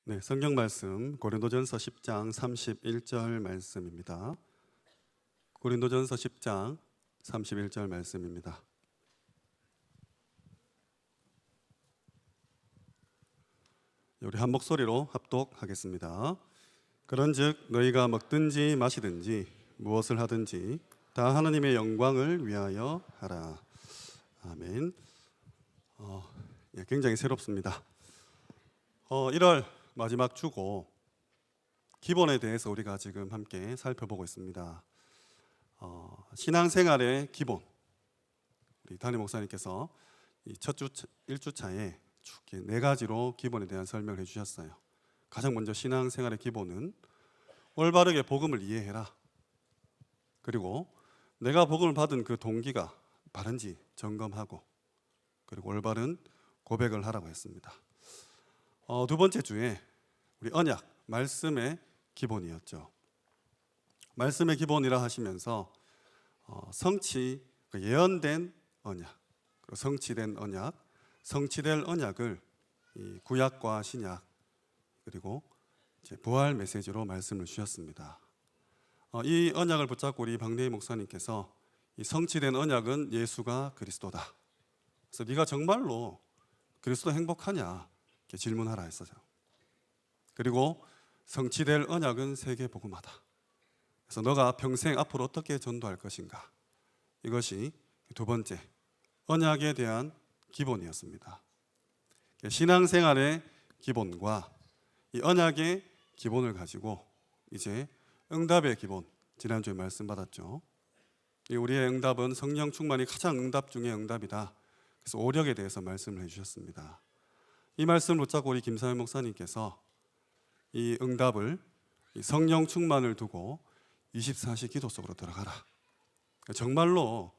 네, 성경 말씀 고린도전서 10장 31절 말씀입니다. 고린도전서 10장 31절 말씀입니다. 우리 한 목소리로 합독하겠습니다. 그런즉 너희가 먹든지 마시든지 무엇을 하든지 다 하나님의 영광을 위하여 하라. 아멘. 굉장히 새롭습니다. 1월 마지막 주고 기본에 대해서 우리가 지금 함께 살펴보고 있습니다. 신앙생활의 기본, 우리 담임 목사님께서 이 첫 주 1주차에 쭉 4가지로 기본에 대한 설명을 해주셨어요. 가장 먼저 신앙생활의 기본은 올바르게 복음을 이해해라. 그리고 내가 복음을 받은 그 동기가 바른지 점검하고, 그리고 올바른 고백을 하라고 했습니다. 두 번째 주에 우리 언약, 말씀의 기본이었죠. 말씀의 기본이라 하시면서 성취, 예언된 언약, 그리고 성취된 언약, 성취될 언약을 이 구약과 신약, 그리고 이제 부활 메시지로 말씀을 주셨습니다. 이 언약을 붙잡고 우리 박내희 목사님께서 이 성취된 언약은 예수가 그리스도다. 그래서 네가 정말로 그리스도 행복하냐? 이렇게 질문하라 했어요. 그리고 성취될 언약은 세계복음화다. 그래서 너가 평생 앞으로 어떻게 전도할 것인가? 이것이 두 번째 언약에 대한 기본이었습니다. 신앙생활의 기본과 이 언약의 기본을 가지고 이제 응답의 기본, 지난주에 말씀 받았죠. 우리의 응답은 성령 충만이 가장 응답 중의 응답이다. 그래서 오력에 대해서 말씀을 해주셨습니다. 이 말씀을 붙잡고 우리 김사현 목사님께서 이 응답을, 이 성령 충만을 두고 24시 기도 속으로 들어가라. 정말로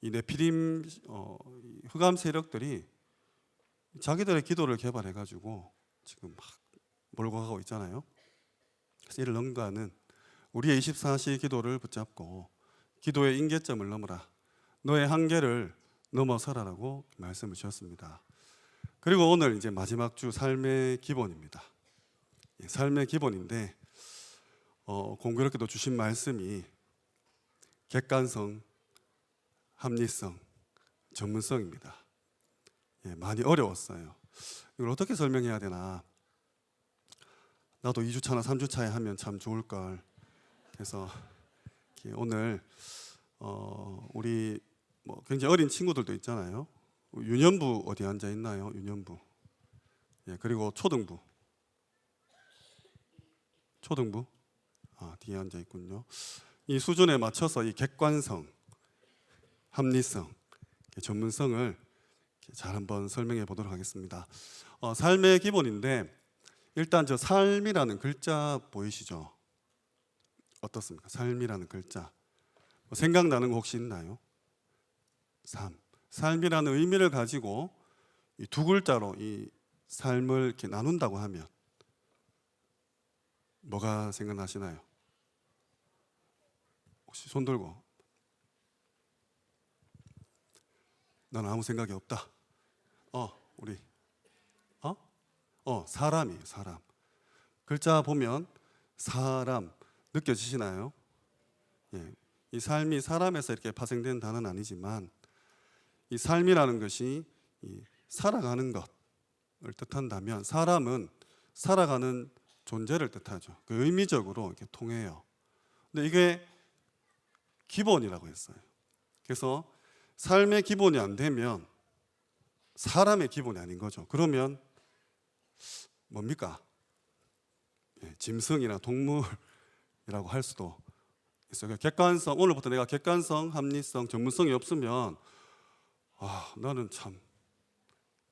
이 네피림 흑암 세력들이 자기들의 기도를 개발해가지고 지금 막 몰고 가고 있잖아요. 그래서 이를 능가하는 우리의 24시 기도를 붙잡고 기도의 임계점을 넘어라. 너의 한계를 넘어서라라고 말씀을 주셨습니다. 그리고 오늘 이제 마지막 주 삶의 기본입니다. 삶의 기본인데 공교롭게도 주신 말씀이 객관성, 합리성, 전문성입니다. 많이 어려웠어요. 이걸 어떻게 설명해야 되나? 나도 2주차나 3주차에 하면 참 좋을걸. 그래서 오늘 우리 굉장히 어린 친구들도 있잖아요. 유년부 어디 앉아 있나요? 유년부. 그리고 초등부. 뒤에 앉아 있군요. 이 수준에 맞춰서 이 객관성, 합리성, 전문성을 잘 한번 설명해 보도록 하겠습니다. 삶의 기본인데 일단 저 삶이라는 글자 보이시죠? 어떻습니까? 삶이라는 글자. 생각나는 거 혹시 있나요? 삶이라는 의미를 가지고 이 두 글자로 이 삶을 이렇게 나눈다고 하면 뭐가 생각나시나요? 혹시 손 들고. 나는 아무 생각이 없다. 우리 사람이에요. 사람. 글자 보면 사람 느껴지시나요? 이 삶이 사람에서 이렇게 파생된 단어는 아니지만 이 삶이라는 것이 이 살아가는 것을 뜻한다면 사람은 살아가는 존재를 뜻하죠. 그 의미적으로 이렇게 통해요. 근데 이게 기본이라고 했어요. 그래서 삶의 기본이 안 되면 사람의 기본이 아닌 거죠. 그러면 뭡니까? 짐승이나 동물이라고 할 수도 있어요. 객관성, 오늘부터 내가 객관성, 합리성, 전문성이 없으면 나는 참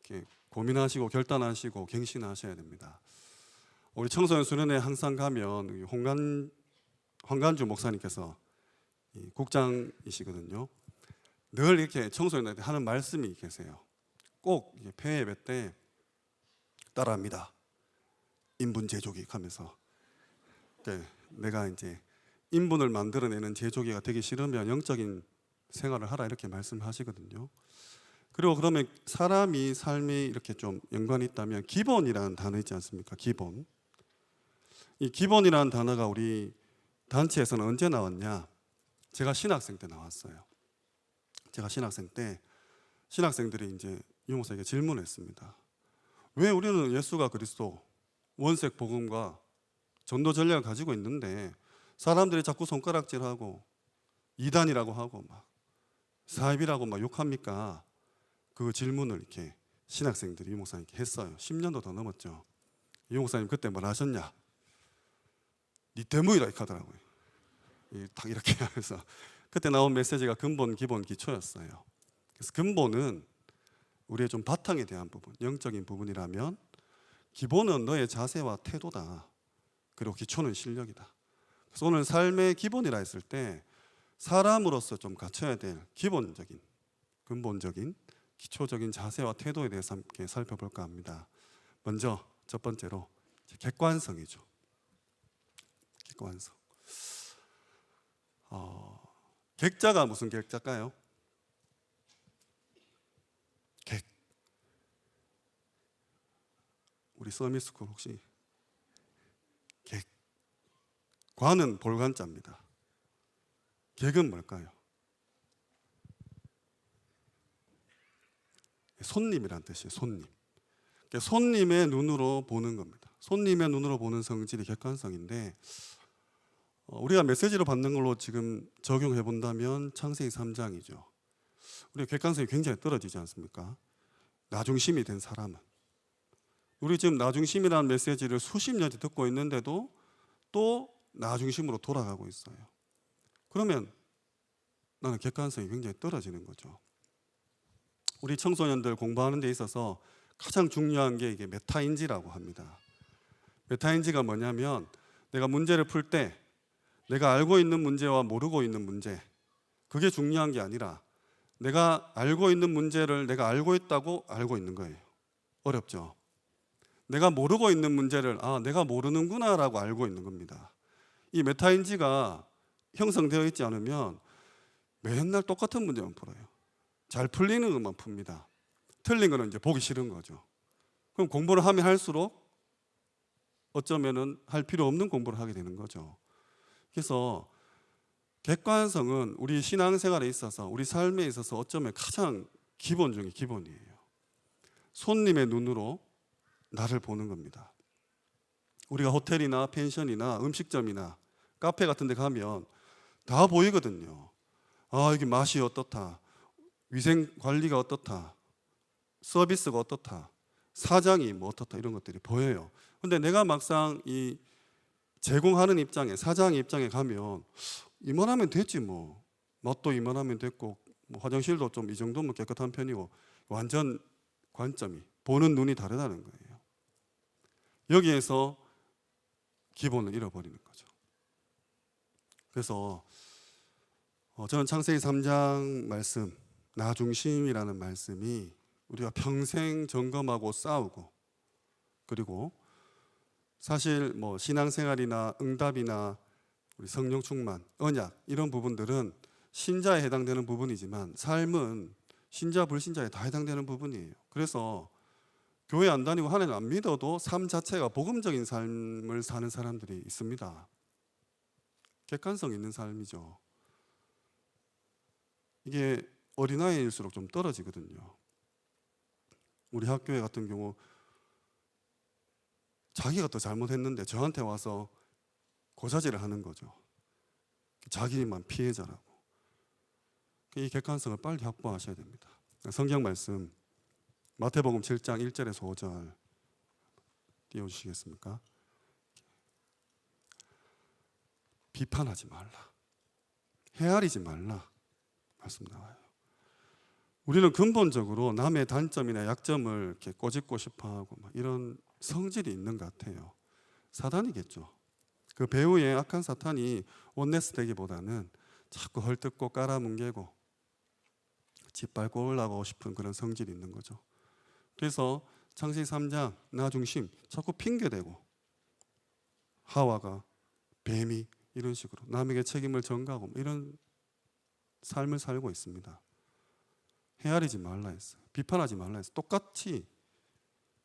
이렇게 고민하시고 결단하시고 갱신하셔야 됩니다. 우리 청소년 수련회 항상 가면 황간주 목사님께서 국장이시거든요. 늘 이렇게 청소년한테 하는 말씀이 계세요. 꼭 폐 예배 때 따라합니다. 인분 제조기 하면서 내가 이제 인분을 만들어내는 제조기가 되기 싫으면 영적인 생활을 하라 이렇게 말씀하시거든요. 그리고 그러면 사람이 삶이 이렇게 좀 연관이 있다면 기본이라는 단어 있지 않습니까? 기본. 이 기본이라는 단어가 우리 단체에서는 언제 나왔냐? 제가 신학생 때 나왔어요. 제가 신학생 때 신학생들이 이제 유목사에게 질문을 했습니다. 왜 우리는 예수가 그리스도, 원색 복음과 전도 전략을 가지고 있는데 사람들이 자꾸 손가락질하고 이단이라고 하고 막 사입이라고 막 욕합니까? 그 질문을 이렇게 신학생들이 유목사님께 했어요. 10년도 더 넘었죠. 유목사님 그때 뭘 하셨냐? 니 때문이라 이렇게 하더라고요. 딱 이렇게 하면서 그때 나온 메시지가 근본, 기본, 기초였어요. 그래서 근본은 우리의 좀 바탕에 대한 부분, 영적인 부분이라면 기본은 너의 자세와 태도다. 그리고 기초는 실력이다. 그래서 오늘 삶의 기본이라 했을 때 사람으로서 좀 갖춰야 될 기본적인, 근본적인, 기초적인 자세와 태도에 대해서 함께 살펴볼까 합니다. 먼저 첫 번째로 객관성이죠. 객관성. 객자가 무슨 객자일까요? 객. 우리 서미스쿨 혹시 객. 관은 볼관자입니다. 객은 뭘까요? 손님이란 뜻이에요. 손님. 손님의 눈으로 보는 겁니다. 손님의 눈으로 보는 성질이 객관성인데 우리가 메시지로 받는 걸로 지금 적용해 본다면 창세기 3장이죠. 우리가 객관성이 굉장히 떨어지지 않습니까? 나중심이 된 사람은. 우리 지금 나중심이라는 메시지를 수십 년째 듣고 있는데도 또 나중심으로 돌아가고 있어요. 그러면 나는 객관성이 굉장히 떨어지는 거죠. 우리 청소년들 공부하는 데 있어서 가장 중요한 게 이게 메타인지라고 합니다. 메타인지가 뭐냐면 내가 문제를 풀 때 내가 알고 있는 문제와 모르고 있는 문제, 그게 중요한 게 아니라 내가 알고 있는 문제를 내가 알고 있다고 알고 있는 거예요. 어렵죠? 내가 모르고 있는 문제를 내가 모르는구나 라고 알고 있는 겁니다. 이 메타인지가 형성되어 있지 않으면 맨날 똑같은 문제만 풀어요. 잘 풀리는 것만 풉니다. 틀린 거는 이제 보기 싫은 거죠. 그럼 공부를 하면 할수록 어쩌면은 할 필요 없는 공부를 하게 되는 거죠. 그래서 객관성은 우리 신앙생활에 있어서 우리 삶에 있어서 어쩌면 가장 기본 중에 기본이에요. 손님의 눈으로 나를 보는 겁니다. 우리가 호텔이나 펜션이나 음식점이나 카페 같은 데 가면 다 보이거든요. 이게 맛이 어떻다, 위생 관리가 어떻다, 서비스가 어떻다, 사장이 뭐 어떻다, 이런 것들이 보여요. 근데 내가 막상 이 제공하는 입장에, 사장의 입장에 가면 이만하면 됐지 뭐. 맛도 이만하면 됐고 뭐 화장실도 좀 이 정도면 깨끗한 편이고, 완전 관점이, 보는 눈이 다르다는 거예요. 여기에서 기본을 잃어버리는 거죠. 그래서 저는 창세기 3장 말씀, 나 중심이라는 말씀이 우리가 평생 점검하고 싸우고, 그리고 사실 뭐 신앙생활이나 응답이나 우리 성령 충만, 언약, 이런 부분들은 신자에 해당되는 부분이지만 삶은 신자 불신자에 다 해당되는 부분이에요. 그래서 교회 안 다니고 하나님 안 믿어도 삶 자체가 복음적인 삶을 사는 사람들이 있습니다. 객관성 있는 삶이죠. 이게 어린아이일수록 좀 떨어지거든요. 우리 학교에 같은 경우 자기가 더 잘못했는데 저한테 와서 고자질을 하는 거죠. 자기만 피해자라고. 이 객관성을 빨리 확보하셔야 됩니다. 성경 말씀 마태복음 7장 1절에서 5절 띄워주시겠습니까? 비판하지 말라, 헤아리지 말라 말씀 나와요. 우리는 근본적으로 남의 단점이나 약점을 이렇게 꼬집고 싶어하고 이런 성질이 있는 것 같아요. 사단이겠죠. 그 배후에 악한 사탄이 온네스 되기보다는 자꾸 헐뜯고 깔아뭉개고 짓밟고 올라가고 싶은 그런 성질이 있는 거죠. 그래서 창세기 3장 나 중심, 자꾸 핑계대고 하와가, 뱀이 이런 식으로 남에게 책임을 전가하고 이런 삶을 살고 있습니다. 헤아리지 말라 했어요. 비판하지 말라 했어요. 똑같이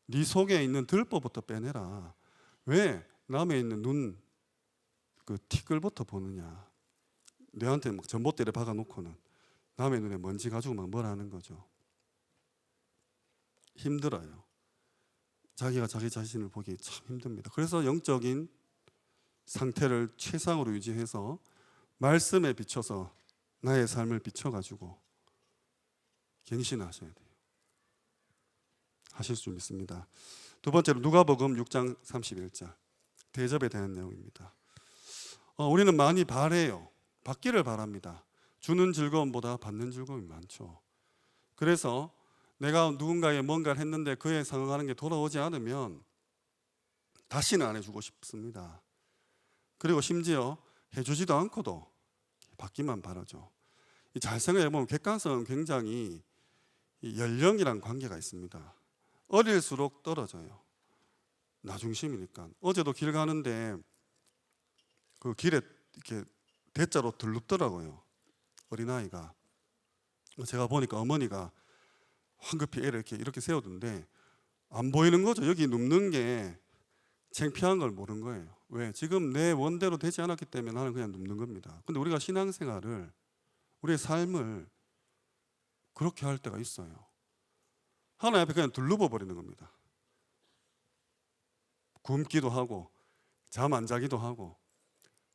네 속에 있는 들보부터 빼내라. 왜 남에 있는 눈 그 티끌부터 보느냐. 내한테 막 전봇대를 박아놓고는 남의 눈에 먼지 가지고 막 뭐라 하는 거죠. 힘들어요. 자기가 자기 자신을 보기 참 힘듭니다. 그래서 영적인 상태를 최상으로 유지해서 말씀에 비춰서 나의 삶을 비춰가지고 갱신하셔야 돼요. 하실 수 믿습니다. 두 번째로 누가복음 6장 31절 대접에 대한 내용입니다. 우리는 많이 바래요. 받기를 바랍니다. 주는 즐거움보다 받는 즐거움이 많죠. 그래서 내가 누군가에 뭔가를 했는데 그에 상응하는 게 돌아오지 않으면 다시는 안 해주고 싶습니다. 그리고 심지어 해주지도 않고도 받기만 바라죠. 잘 생각해보면 객관성은 굉장히 연령이랑 관계가 있습니다. 어릴수록 떨어져요. 나중심이니까. 어제도 길 가는데 그 길에 이렇게 대자로 들눕더라고요. 어린아이가. 제가 보니까 어머니가 황급히 애를 이렇게 세우던데 안 보이는 거죠. 여기 눕는 게 창피한 걸 모르는 거예요. 왜? 지금 내 원대로 되지 않았기 때문에 나는 그냥 눕는 겁니다. 근데 우리가 신앙생활을, 우리의 삶을 그렇게 할 때가 있어요. 하나님 앞에 그냥 둘러버 버리는 겁니다. 굶기도 하고 잠 안 자기도 하고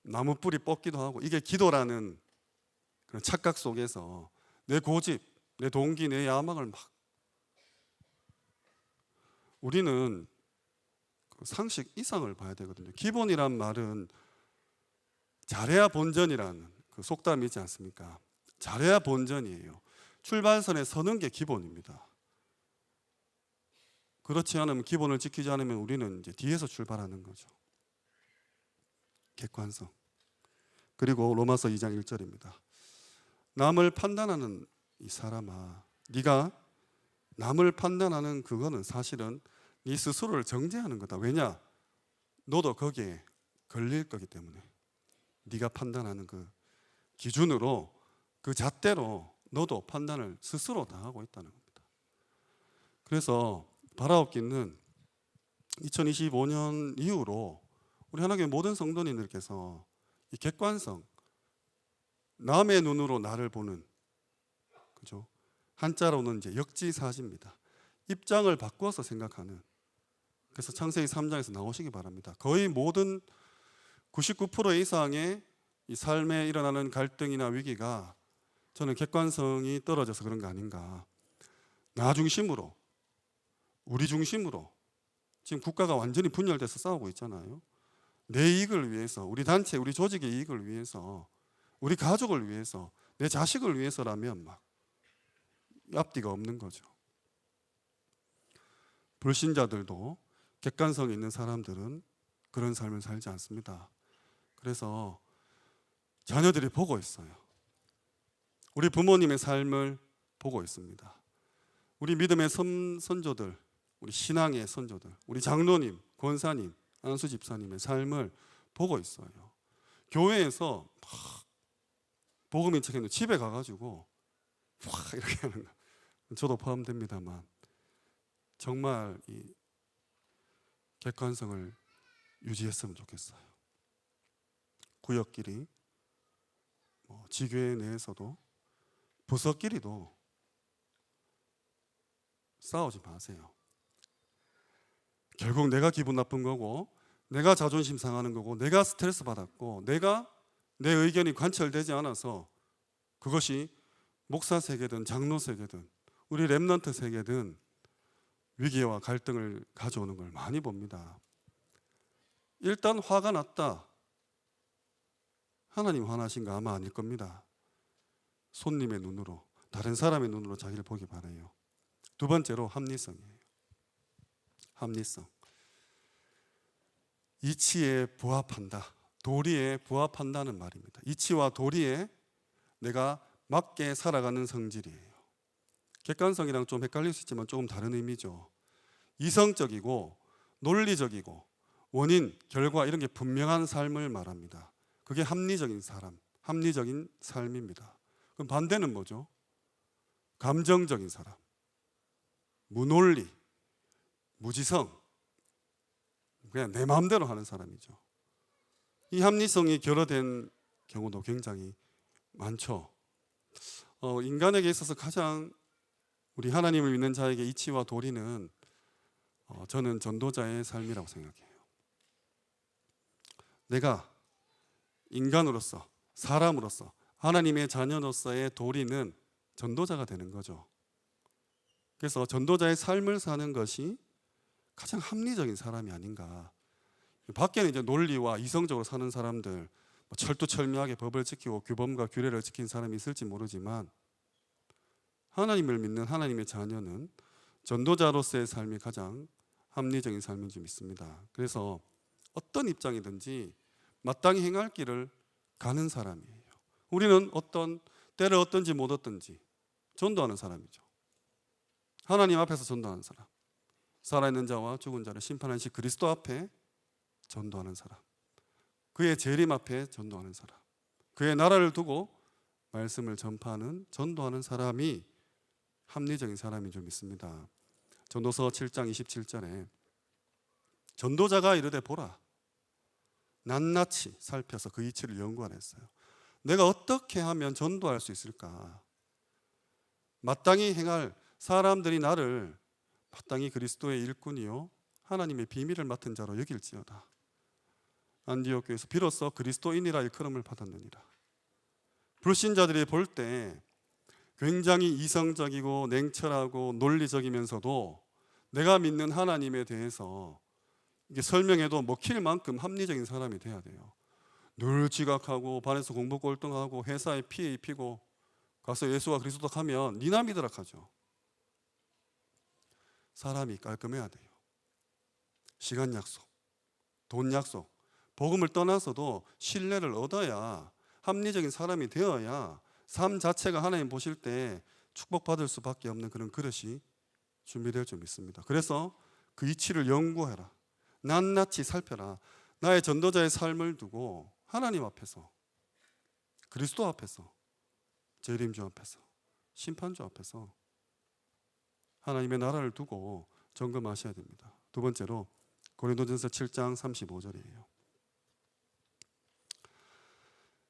나무 뿌리 뽑기도 하고, 이게 기도라는 그런 착각 속에서 내 고집, 내 동기, 내 야망을 막, 우리는 그 상식 이상을 봐야 되거든요. 기본이란 말은 잘해야 본전이라는 그 속담이 있지 않습니까? 잘해야 본전이에요. 출발선에 서는 게 기본입니다. 그렇지 않으면, 기본을 지키지 않으면 우리는 이제 뒤에서 출발하는 거죠. 객관성. 그리고 로마서 2장 1절입니다. 남을 판단하는 이 사람아, 네가 남을 판단하는 그거는 사실은 네 스스로를 정죄하는 거다. 왜냐? 너도 거기에 걸릴 거기 때문에. 네가 판단하는 그 기준으로, 그 잣대로 너도 판단을 스스로 다 하고 있다는 겁니다. 그래서 바라옵기는 2025년 이후로 우리 하나교회 모든 성도님들께서 이 객관성, 남의 눈으로 나를 보는, 그죠? 한자로는 이제 역지사지입니다. 입장을 바꿔서 생각하는. 그래서 창세기 3장에서 나오시기 바랍니다. 거의 모든 99% 이상의 이 삶에 일어나는 갈등이나 위기가 저는 객관성이 떨어져서 그런 거 아닌가. 나 중심으로, 우리 중심으로 지금 국가가 완전히 분열돼서 싸우고 있잖아요. 내 이익을 위해서, 우리 단체, 우리 조직의 이익을 위해서, 우리 가족을 위해서, 내 자식을 위해서라면 막 앞뒤가 없는 거죠. 불신자들도, 객관성 있는 사람들은 그런 삶을 살지 않습니다. 그래서 자녀들이 보고 있어요. 우리 부모님의 삶을 보고 있습니다. 우리 믿음의 선조들, 우리 신앙의 선조들, 우리 장로님, 권사님, 안수 집사님의 삶을 보고 있어요. 교회에서 막 복음인 척했는데 집에 가가지고 확 이렇게 하는 거. 저도 포함됩니다만 정말 이 객관성을 유지했으면 좋겠어요. 구역끼리, 지교회 내에서도, 부서끼리도 싸우지 마세요. 결국 내가 기분 나쁜 거고, 내가 자존심 상하는 거고, 내가 스트레스 받았고, 내가 내 의견이 관철되지 않아서 그것이 목사 세계든 장로 세계든 우리 렘넌트 세계든 위기와 갈등을 가져오는 걸 많이 봅니다. 일단 화가 났다. 하나님 화나신가? 아마 아닐 겁니다. 손님의 눈으로, 다른 사람의 눈으로 자기를 보기 바라요. 두 번째로 합리성이에요. 합리성. 이치에 부합한다. 도리에 부합한다는 말입니다. 이치와 도리에 내가 맞게 살아가는 성질이에요. 객관성이랑 좀 헷갈릴 수 있지만 조금 다른 의미죠. 이성적이고 논리적이고 원인, 결과 이런 게 분명한 삶을 말합니다. 그게 합리적인 사람, 합리적인 삶입니다. 그럼 반대는 뭐죠? 감정적인 사람, 무논리, 무지성, 그냥 내 마음대로 하는 사람이죠. 이 합리성이 결여된 경우도 굉장히 많죠. 인간에게 있어서 가장 우리 하나님을 믿는 자에게 이치와 도리는 저는 전도자의 삶이라고 생각해요. 내가 인간으로서, 사람으로서, 하나님의 자녀로서의 도리는 전도자가 되는 거죠. 그래서 전도자의 삶을 사는 것이 가장 합리적인 사람이 아닌가. 밖에는 이제 논리와 이성적으로 사는 사람들, 철두철미하게 법을 지키고 규범과 규례를 지킨 사람이 있을지 모르지만, 하나님을 믿는 하나님의 자녀는 전도자로서의 삶이 가장 합리적인 삶인 줄 믿습니다. 그래서 어떤 입장이든지 마땅히 행할 길을 가는 사람이에요. 우리는 때를 얻든지 못 얻든지 전도하는 사람이죠. 하나님 앞에서 전도하는 사람, 살아있는 자와 죽은 자를 심판하신 그리스도 앞에 전도하는 사람, 그의 재림 앞에 전도하는 사람, 그의 나라를 두고 말씀을 전파하는, 전도하는 사람이 합리적인 사람인 줄 믿습니다. 전도서 7장 27절에 전도자가 이르되 보라, 낱낱이 살펴서 그 이치를 연구하라 했어요. 내가 어떻게 하면 전도할 수 있을까? 마땅히 행할 사람들이 나를 마땅히 그리스도의 일꾼이요 하나님의 비밀을 맡은 자로 여길지어다. 안디옥 교회에서 비로소 그리스도인이라 일컬음을 받았느니라. 불신자들이 볼 때 굉장히 이성적이고 냉철하고 논리적이면서도 내가 믿는 하나님에 대해서 이게 설명해도 먹힐 만큼 합리적인 사람이 돼야 돼요. 늘 지각하고 반에서 공부 꼴등하고 회사에 피해 입히고 가서 예수가 그리스도 하면 니나 믿으라 하죠. 사람이 깔끔해야 돼요. 시간 약속, 돈 약속, 복음을 떠나서도 신뢰를 얻어야, 합리적인 사람이 되어야 삶 자체가 하나님 보실 때 축복받을 수밖에 없는 그런 그릇이 준비될 줄 믿습니다. 그래서 그 이치를 연구해라, 낱낱이 살펴라. 나의 전도자의 삶을 두고 하나님 앞에서, 그리스도 앞에서, 재림주 앞에서, 심판주 앞에서 하나님의 나라를 두고 점검하셔야 됩니다. 두 번째로 고린도전서 7장 35절이에요.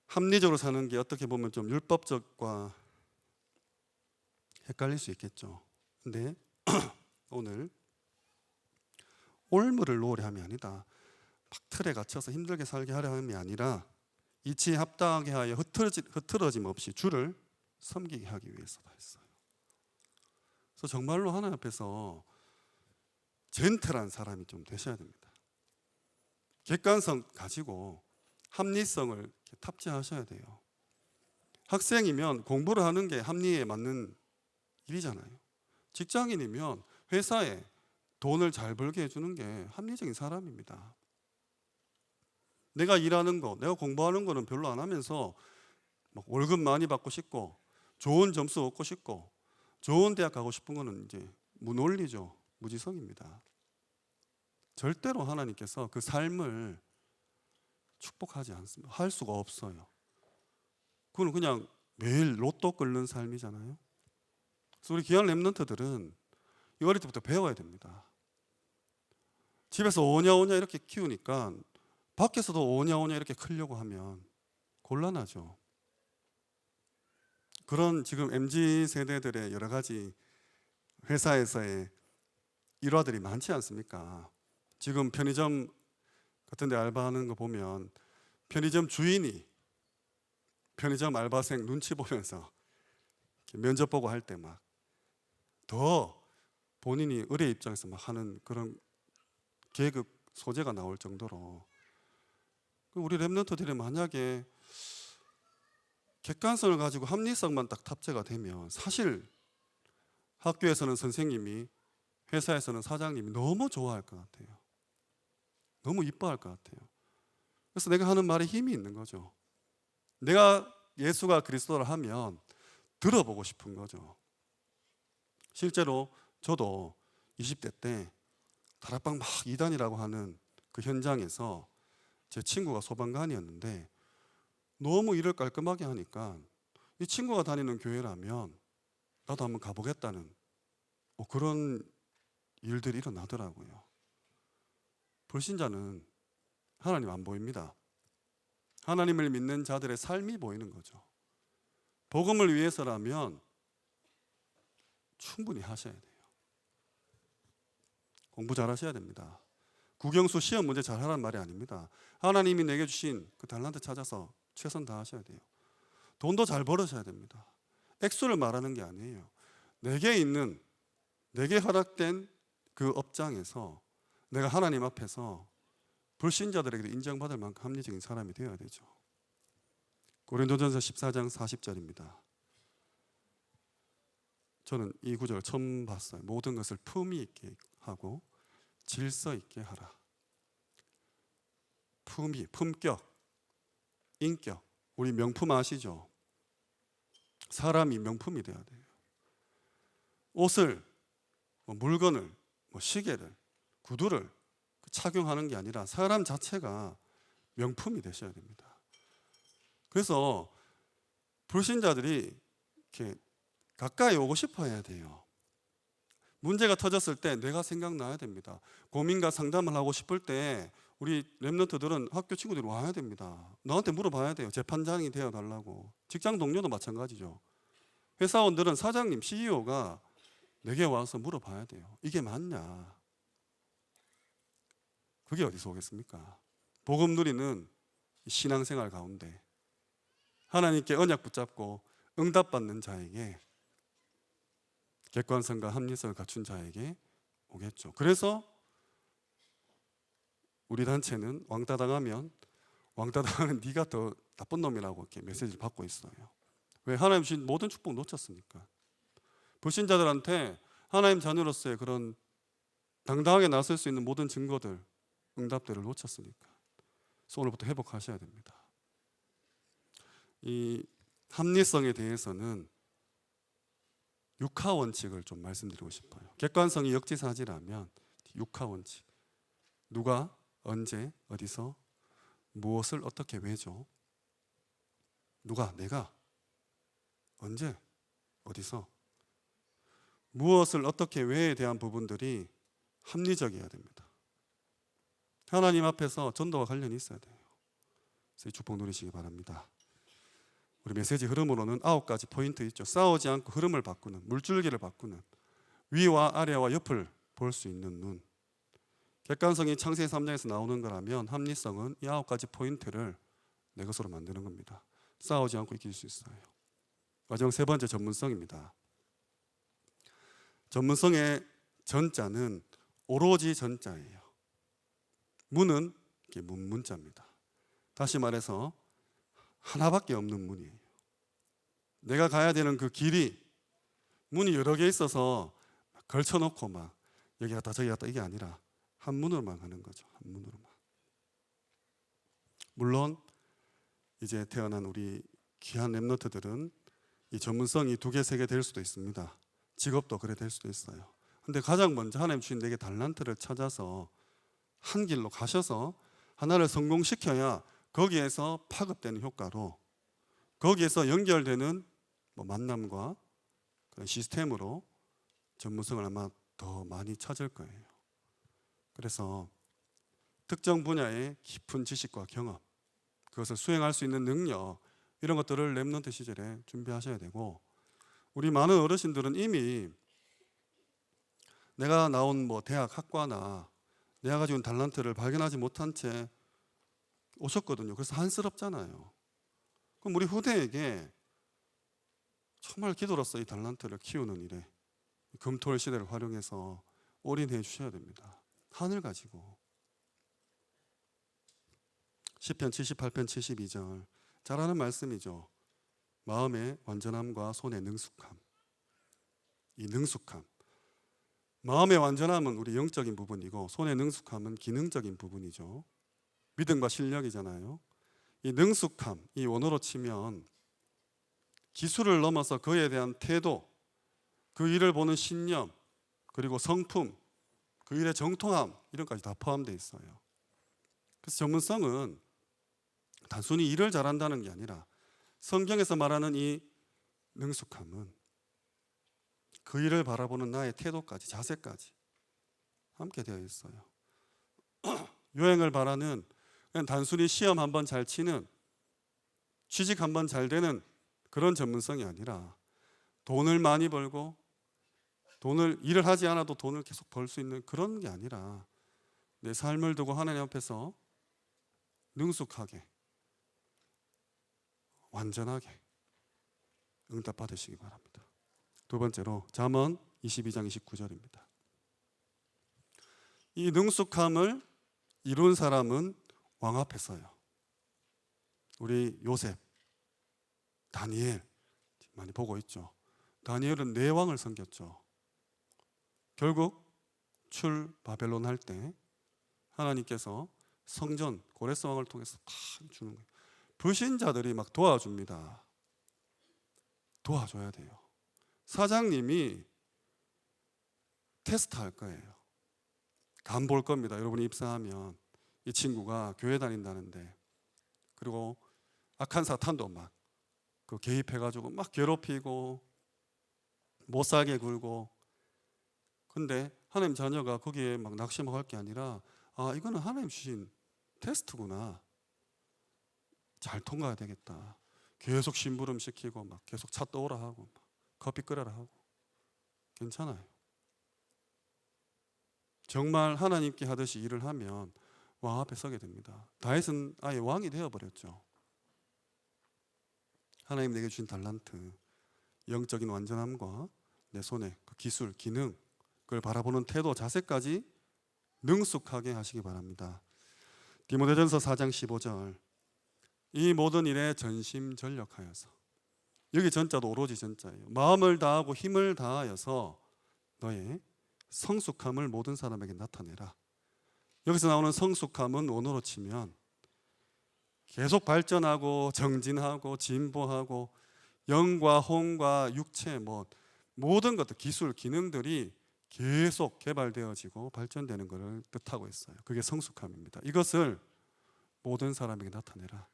합리적으로 사는 게 어떻게 보면 좀 율법적과 헷갈릴 수 있겠죠. 근데 오늘 올무를 놓으려 함이 아니다, 막 틀에 갇혀서 힘들게 살게 하려 함이 아니라 이치에 합당하게 하여 흐트러짐 없이 주를 섬기게 하기 위해서다 했어요. 그래서 정말로 하나님 앞에서 젠틀한 사람이 좀 되셔야 됩니다. 객관성 가지고 합리성을 탑재하셔야 돼요. 학생이면 공부를 하는 게 합리에 맞는 일이잖아요. 직장인이면 회사에 돈을 잘 벌게 해주는 게 합리적인 사람입니다. 내가 일하는 거, 내가 공부하는 거는 별로 안 하면서 막 월급 많이 받고 싶고 좋은 점수 얻고 싶고 좋은 대학 가고 싶은 거는 이제 무논리죠. 무지성입니다. 절대로 하나님께서 그 삶을 축복하지 않습니다. 할 수가 없어요. 그건 그냥 매일 로또 끓는 삶이잖아요. 그래서 우리 귀한 렘넌트들은 이 어릴 때부터 배워야 됩니다. 집에서 오냐오냐 이렇게 키우니까 밖에서도 오냐오냐 이렇게 크려고 하면 곤란하죠. 그런 지금 MZ 세대들의 여러 가지 회사에서의 일화들이 많지 않습니까? 지금 편의점 같은 데 알바하는 거 보면 편의점 주인이 편의점 알바생 눈치 보면서 면접 보고 할 때 막 더 본인이 의뢰 입장에서 막 하는 그런 계급 소재가 나올 정도로, 우리 랩런트들이 만약에 객관성을 가지고 합리성만 딱 탑재가 되면 사실 학교에서는 선생님이, 회사에서는 사장님이 너무 좋아할 것 같아요. 너무 이뻐할 것 같아요. 그래서 내가 하는 말에 힘이 있는 거죠. 내가 예수가 그리스도를 하면 들어보고 싶은 거죠. 실제로 저도 20대 때 다락방 막 이단이라고 하는 그 현장에서 제 친구가 소방관이었는데 너무 일을 깔끔하게 하니까 이 친구가 다니는 교회라면 나도 한번 가보겠다는 그런 일들이 일어나더라고요. 불신자는 하나님 안 보입니다. 하나님을 믿는 자들의 삶이 보이는 거죠. 복음을 위해서라면 충분히 하셔야 돼요. 공부 잘 하셔야 됩니다. 국영수 시험 문제 잘 하라는 말이 아닙니다. 하나님이 내게 주신 그 달란트 찾아서 최선 다하셔야 돼요. 돈도 잘 벌으셔야 됩니다. 액수를 말하는 게 아니에요. 내게 허락된 그 업장에서 내가 하나님 앞에서 불신자들에게도 인정받을 만큼 합리적인 사람이 되어야 되죠. 고린도전서 14장 40절입니다. 저는 이 구절을 처음 봤어요. 모든 것을 품위 있게 하고 질서 있게 하라. 품위, 품격, 인격. 우리 명품 아시죠? 사람이 명품이 돼야 돼요. 옷을, 물건을, 시계를, 구두를 착용하는 게 아니라 사람 자체가 명품이 되셔야 됩니다. 그래서 불신자들이 이렇게 가까이 오고 싶어 해야 돼요. 문제가 터졌을 때 내가 생각나야 됩니다. 고민과 상담을 하고 싶을 때 우리 랩런트들은 학교 친구들이 와야 됩니다. 너한테 물어봐야 돼요. 재판장이 되어달라고. 직장 동료도 마찬가지죠. 회사원들은 사장님, CEO가 내게 와서 물어봐야 돼요. 이게 맞냐? 그게 어디서 오겠습니까? 복음 누리는 신앙생활 가운데 하나님께 언약 붙잡고 응답받는 자에게, 객관성과 합리성을 갖춘 자에게 오겠죠. 그래서 우리 단체는 왕따 당하면 왕따 당하는 네가 더 나쁜 놈이라고 이렇게 메시지를 받고 있어요. 왜? 하나님 주신 모든 축복 놓쳤으니까. 불신자들한테 하나님 자녀로서의 그런 당당하게 나설 수 있는 모든 증거들, 응답들을 놓쳤으니까. 그래서 오늘부터 회복하셔야 됩니다. 이 합리성에 대해서는 육하 원칙을 좀 말씀드리고 싶어요. 객관성이 역지사지라면 육하 원칙. 누가, 언제, 어디서, 무엇을 어떻게 왜죠? 누가, 내가, 언제, 어디서, 무엇을 어떻게 왜에 대한 부분들이 합리적이어야 됩니다. 하나님 앞에서 전도와 관련이 있어야 돼요. 그래서 이 축복 누리시기 바랍니다. 우리 메시지 흐름으로는 9가지 포인트 있죠. 싸우지 않고 흐름을 바꾸는, 물줄기를 바꾸는, 위와 아래와 옆을 볼 수 있는 눈. 객관성이 창세기 3장에서 나오는 거라면 합리성은 이 9가지 포인트를 내 것으로 만드는 겁니다. 싸우지 않고 이길 수 있어요. 마지막 세 번째, 전문성입니다. 전문성의 전자는 오로지 전자예요. 문은 이게 문자입니다. 다시 말해서 하나밖에 없는 문이에요. 내가 가야 되는 그 길이, 문이 여러 개 있어서 걸쳐놓고 막 여기 갔다 저기 갔다 이게 아니라 한 문으로만 가는 거죠. 한 문으로만. 물론 이제 태어난 우리 귀한 랩런트들은 이 전문성이 2개, 3개 될 수도 있습니다. 직업도 그래 될 수도 있어요. 근데 가장 먼저 하나님 주신 내게 달란트를 찾아서 한 길로 가셔서 하나를 성공시켜야 거기에서 파급되는 효과로, 거기에서 연결되는 만남과 그런 시스템으로 전문성을 아마 더 많이 찾을 거예요. 그래서 특정 분야의 깊은 지식과 경험, 그것을 수행할 수 있는 능력, 이런 것들을 랩런트 시절에 준비하셔야 되고, 우리 많은 어르신들은 이미 내가 나온 대학 학과나 내가 가지고 있는 달란트를 발견하지 못한 채 오셨거든요. 그래서 한스럽잖아요. 그럼 우리 후대에게 정말 기도로서 이 달란트를 키우는 일에 금토일 시대를 활용해서 올인해 주셔야 됩니다. 한을 가지고. 시편 78편 72절 잘 아는 말씀이죠. 마음의 완전함과 손의 능숙함. 이 능숙함, 마음의 완전함은 우리 영적인 부분이고 손의 능숙함은 기능적인 부분이죠. 믿음과 실력이잖아요. 이 능숙함, 이 원어로 치면 기술을 넘어서 그에 대한 태도, 그 일을 보는 신념, 그리고 성품, 그 일의 정통함, 이런 것까지 다 포함되어 있어요. 그래서 전문성은 단순히 일을 잘한다는 게 아니라 성경에서 말하는 이 능숙함은 그 일을 바라보는 나의 태도까지, 자세까지 함께 되어 있어요. 유행을 바라는 그냥 단순히 시험 한번 잘 치는, 취직 한번 잘 되는 그런 전문성이 아니라 돈을 많이 벌고 일을 하지 않아도 돈을 계속 벌 수 있는 그런 게 아니라 내 삶을 두고 하나님 앞에서 능숙하게, 완전하게 응답 받으시기 바랍니다. 두 번째로 잠언 22장 29절입니다. 이 능숙함을 이룬 사람은 왕 앞에 서요. 우리 요셉, 다니엘 많이 보고 있죠. 다니엘은 네 왕을 섬겼죠. 결국 출 바벨론 할 때 하나님께서 성전 고레스 왕을 통해서 다 주는 거예요. 불신자들이 막 도와줍니다. 도와줘야 돼요. 사장님이 테스트 할 거예요. 간 볼 겁니다. 여러분이 입사하면 이 친구가 교회 다닌다는데, 그리고 악한 사탄도 막 그 개입해가지고 막 괴롭히고 못 살게 굴고, 근데 하나님 자녀가 거기에 막 낙심할 게 아니라, 아, 이거는 하나님 주신 테스트구나, 잘 통과해야 되겠다. 계속 심부름 시키고 막 계속 차 떠오라 하고 막 커피 끓여라 하고, 괜찮아요. 정말 하나님께 하듯이 일을 하면 왕 앞에 서게 됩니다. 다윗은 아예 왕이 되어버렸죠. 하나님 내게 주신 달란트, 영적인 완전함과 내 손에 그 기술, 기능, 그걸 바라보는 태도, 자세까지 능숙하게 하시기 바랍니다. 디모데전서 4장 15절, 이 모든 일에 전심전력하여서, 여기 전자도 오로지 전자예요. 마음을 다하고 힘을 다하여서 너의 성숙함을 모든 사람에게 나타내라. 여기서 나오는 성숙함은 원어로 치면 계속 발전하고 정진하고 진보하고 영과 혼과 육체, 모든 것들, 기술, 기능들이 계속 개발되어지고 발전되는 것을 뜻하고 있어요. 그게 성숙함입니다. 이것을 모든 사람에게 나타내라.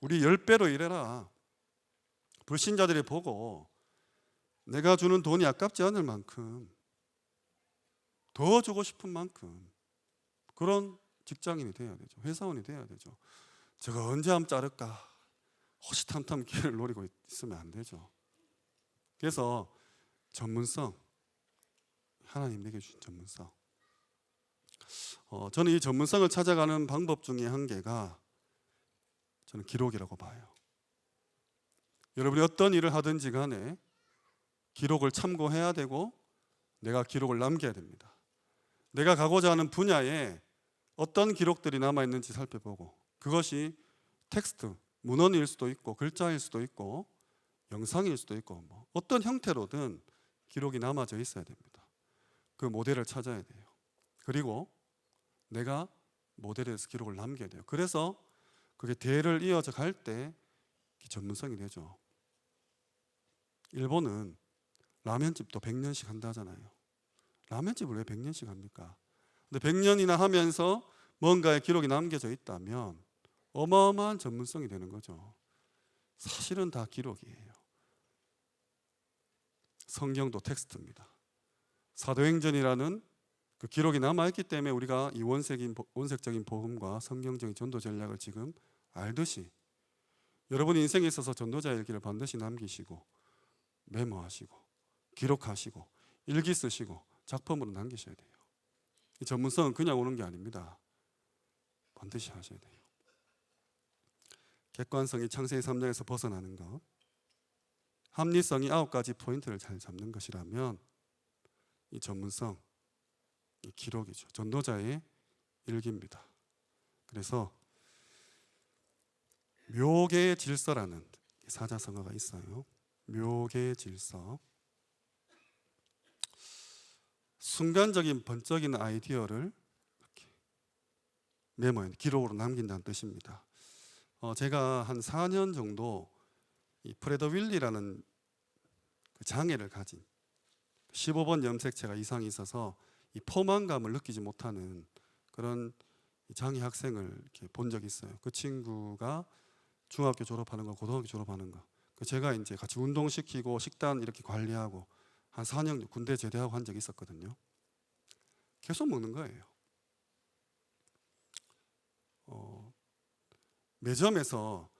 우리 10배로 일해라. 불신자들이 보고 내가 주는 돈이 아깝지 않을 만큼, 더 주고 싶은 만큼 그런 직장인이 돼야 되죠. 회사원이 돼야 되죠. 제가 언제 한번 자를까 호시탐탐 기회를 노리고 있으면 안 되죠. 그래서 전문성, 하나님 내게 주신 전문성, 저는 이 전문성을 찾아가는 방법 중에 한 개가 저는 기록이라고 봐요. 여러분이 어떤 일을 하든지 간에 기록을 참고해야 되고 내가 기록을 남겨야 됩니다. 내가 가고자 하는 분야에 어떤 기록들이 남아있는지 살펴보고, 그것이 텍스트, 문헌일 수도 있고 글자일 수도 있고 영상일 수도 있고 어떤 형태로든 기록이 남아져 있어야 됩니다. 그 모델을 찾아야 돼요. 그리고 내가 모델에서 기록을 남겨야 돼요. 그래서 그게 대를 이어져 갈 때 전문성이 되죠. 일본은 라면집도 100년씩 한다 하잖아요. 라면집을 왜 100년씩 합니까? 근데 100년이나 하면서 뭔가의 기록이 남겨져 있다면 어마어마한 전문성이 되는 거죠. 사실은 다 기록이에요. 성경도 텍스트입니다. 사도행전이라는 그 기록이 남아있기 때문에 우리가 이 원색적인 복음과 성경적인 전도 전략을 지금 알듯이, 여러분 인생에 있어서 전도자의 일기를 반드시 남기시고 메모하시고 기록하시고 일기 쓰시고 작품으로 남기셔야 돼요. 이 전문성은 그냥 오는 게 아닙니다. 반드시 하셔야 돼요. 객관성이 창세기 3장에서 벗어나는 것, 합리성이 9가지 포인트를 잘 잡는 것이라면 이 전문성, 이 기록이죠. 전도자의 일기입니다. 그래서 묘계의 질서라는 사자성어가 있어요. 묘계의 질서, 순간적인 번쩍이는 아이디어를 이렇게 메모해 기록으로 남긴다는 뜻입니다. 제가 한 4년 정도 이 프레더 윌리라는 그 장애를 가진 15번 염색체가 이상이 있어서 이 포만감을 느끼지 못하는 그런 장애 학생을 이렇게 본 적이 있어요. 그 친구가 중학교 졸업하는 거, 고등학교 졸업하는 거, 제가 이제 같이 운동시키고 식단 이렇게 관리하고 한 4년 군대 제대하고 한 적이 있었거든요. 계속 먹는 거예요. 매점에서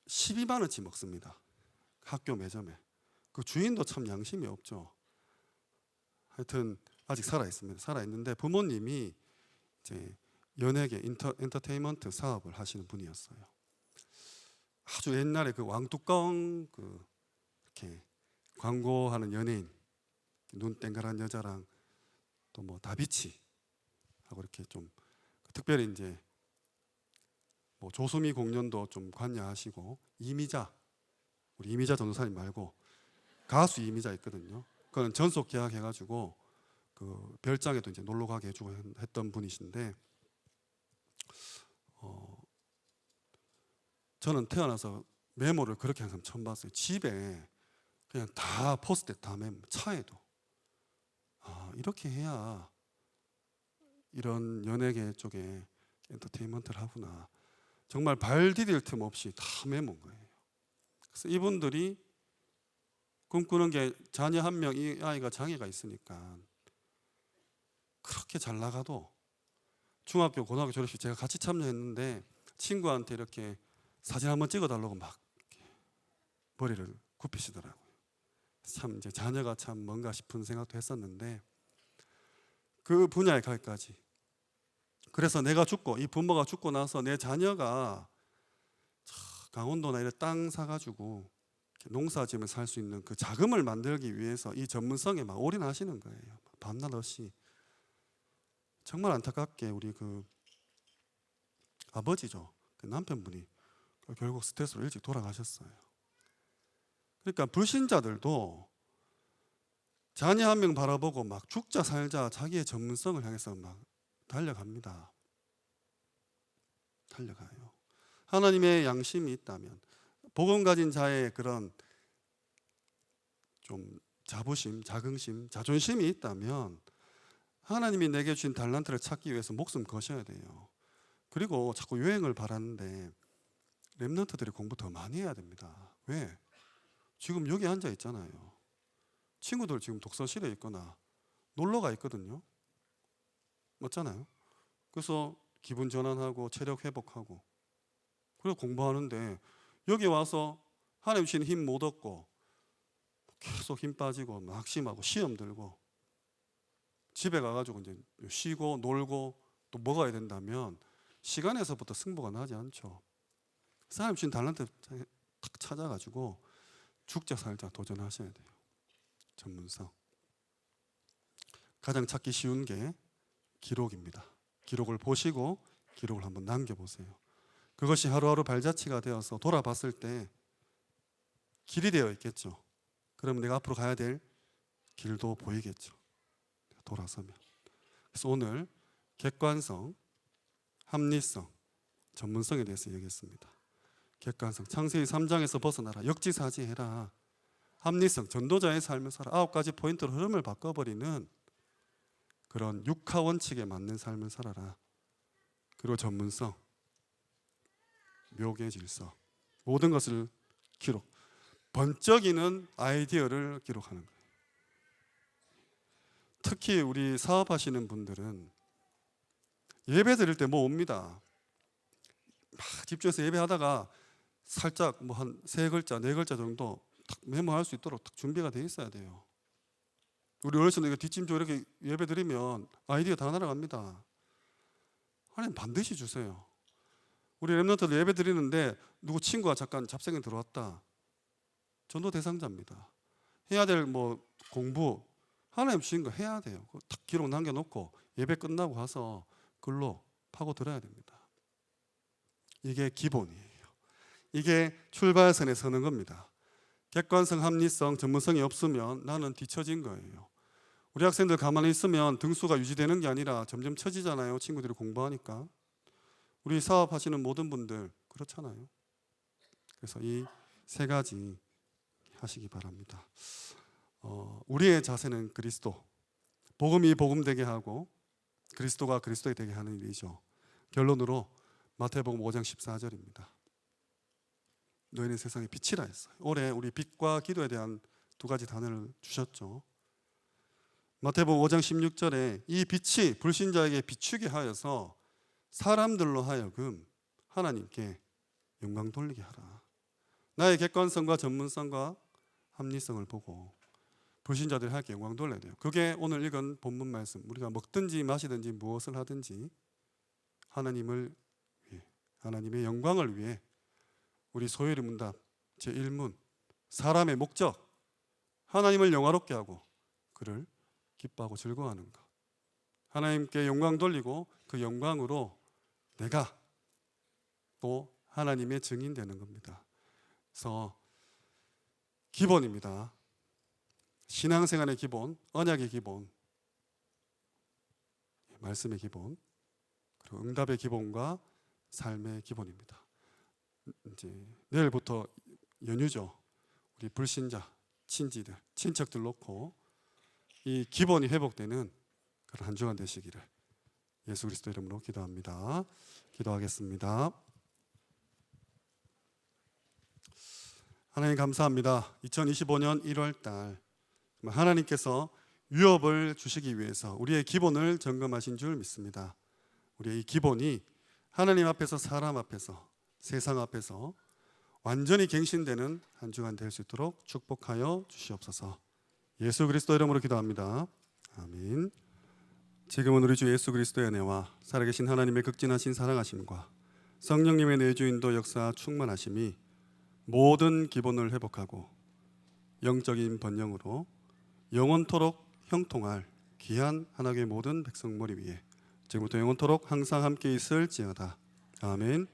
12만 원치 먹습니다. 학교 매점에. 그 주인도 참 양심이 없죠. 하여튼 아직 살아있습니다. 살아있는데 부모님이 이제 연예계 엔터테인먼트 사업을 하시는 분이었어요. 아주 옛날에 그 왕뚜껑 그 이렇게 광고하는 연예인, 눈 땡그란 여자랑 또 뭐 다비치 하고 이렇게 좀 특별히 이제 뭐 조수미 공연도 좀 관여하시고, 이미자, 우리 이미자 전도사님 말고 가수 이미자 있거든요. 그건 전속 계약해가지고 그 별장에도 이제 놀러 가게 해주고 했던 분이신데, 저는 태어나서 메모를 그렇게 항상 처음 봤어요. 집에 그냥 다 포스트잇 다 메모, 차에도. 이렇게 해야 이런 연예계 쪽에 엔터테인먼트를 하구나. 정말 발 디딜 틈 없이 다 메모인 거예요. 그래서 이분들이 꿈꾸는 게 자녀 한 명, 이 아이가 장애가 있으니까 그렇게 잘 나가도 중학교, 고등학교 졸업식 제가 같이 참여했는데 친구한테 이렇게 사진 한번 찍어달라고 막 머리를 굽히시더라고요. 참 이제 자녀가 참 뭔가 싶은 생각도 했었는데 그 분야에 가기까지. 그래서 내가 죽고 이 부모가 죽고 나서 내 자녀가 강원도나 이런 땅 사가지고 농사지으면 살 수 있는 그 자금을 만들기 위해서 이 전문성에 막 올인하시는 거예요. 밤낮 없이. 정말 안타깝게 우리 그 아버지죠. 그 남편분이 결국 스트레스로 일찍 돌아가셨어요. 그러니까 불신자들도 자녀 한 명 바라보고 막 죽자 살자 자기의 전문성을 향해서 막 달려갑니다. 달려가요. 하나님의 양심이 있다면, 복음 가진 자의 그런 좀 자부심, 자긍심, 자존심이 있다면 하나님이 내게 주신 달란트를 찾기 위해서 목숨 거셔야 돼요. 그리고 자꾸 유행을 바라는데 렘넌트들이 공부 더 많이 해야 됩니다. 왜? 지금 여기 앉아 있잖아요. 친구들 지금 독서실에 있거나 놀러가 있거든요. 맞잖아요. 그래서 기분 전환하고 체력 회복하고 그리고 공부하는데 여기 와서 하나님 주신 힘 못 얻고 계속 힘 빠지고 낙심하고 시험 들고 집에 가가지고 이제 쉬고 놀고 또 먹어야 된다면 시간에서부터 승부가 나지 않죠. 하나님 주신 달란트 탁 찾아가지고 죽자 살자 도전하셔야 돼요. 전문성. 가장 찾기 쉬운 게 기록입니다. 기록을 보시고 기록을 한번 남겨보세요. 그것이 하루하루 발자취가 되어서 돌아봤을 때 길이 되어 있겠죠. 그러면 내가 앞으로 가야 될 길도 보이겠죠. 돌아서면. 그래서 오늘 객관성, 합리성, 전문성에 대해서 얘기했습니다. 객관성, 창세기 3장에서 벗어나라. 역지사지해라. 합리성, 전도자의 삶을 살아. 9가지 포인트로 흐름을 바꿔버리는 그런 육하 원칙에 맞는 삶을 살아라. 그리고 전문성, 묘계 질서, 모든 것을 기록. 번쩍이는 아이디어를 기록하는 거예요. 특히 우리 사업하시는 분들은 예배 드릴 때 뭐 옵니다. 막 집중해서 예배하다가 살짝 뭐 한 3글자, 4글자 정도 딱 메모할 수 있도록 딱 준비가 돼 있어야 돼요. 우리 어르신들 이거 뒷짐지고 이렇게 예배 드리면 아이디어 다 날아갑니다. 하나님 반드시 주세요. 우리 렘넌트들 예배 드리는데 누구 친구가 잠깐 잡생에 들어왔다. 전도 대상자입니다. 해야 될 뭐 공부 하나님 주신 거 해야 돼요. 딱 기록 남겨놓고 예배 끝나고 가서 글로 파고 들어야 됩니다. 이게 기본이에요. 이게 출발선에 서는 겁니다. 객관성, 합리성, 전문성이 없으면 나는 뒤처진 거예요. 우리 학생들 가만히 있으면 등수가 유지되는 게 아니라 점점 처지잖아요. 친구들이 공부하니까. 우리 사업하시는 모든 분들 그렇잖아요. 그래서 이 3가지 하시기 바랍니다. 우리의 자세는 그리스도, 복음이 복음되게 하고 그리스도가 그리스도에 되게 하는 일이죠. 결론으로 마태복음 5장 14절입니다. 너희는 세상의 빛이라 했어요. 올해 우리 빛과 기도에 대한 두 가지 단어를 주셨죠. 마태복음 5장 16절에 이 빛이 불신자에게 비추게 하여서 사람들로 하여금 하나님께 영광 돌리게 하라. 나의 객관성과 전문성과 합리성을 보고 불신자들이 하나님께 영광 돌려야 돼요. 그게 오늘 읽은 본문 말씀. 우리가 먹든지 마시든지 무엇을 하든지 하나님을 위해, 하나님의 영광을 위해 우리 소요리 문답 제1문 사람의 목적, 하나님을 영화롭게 하고 그를 기뻐하고 즐거워하는 것. 하나님께 영광 돌리고 그 영광으로 내가 또 하나님의 증인 되는 겁니다. 그래서 기본입니다. 신앙생활의 기본, 언약의 기본, 말씀의 기본, 그리고 응답의 기본과 삶의 기본입니다. 이제 내일부터 연휴죠. 우리 불신자, 친지들, 친척들 놓고 이 기본이 회복되는 그런 한 주간 되시기를 예수 그리스도 이름으로 기도합니다. 기도하겠습니다. 하나님 감사합니다. 2025년 1월 달 하나님께서 위협을 주시기 위해서 우리의 기본을 점검하신 줄 믿습니다. 우리의 이 기본이 하나님 앞에서, 사람 앞에서, 세상 앞에서 완전히 갱신되는 한 주간 될 수 있도록 축복하여 주시옵소서. 예수 그리스도 이름으로 기도합니다. 아멘. 지금은 우리 주 예수 그리스도의 은혜와 살아계신 하나님의 극진하신 사랑하심과 성령님의 내주인도 역사 충만하심이 모든 기본을 회복하고 영적인 번영으로 영원토록 형통할 귀한 하나님의 모든 백성 머리 위에 지금부터 영원토록 항상 함께 있을지어다. 아멘.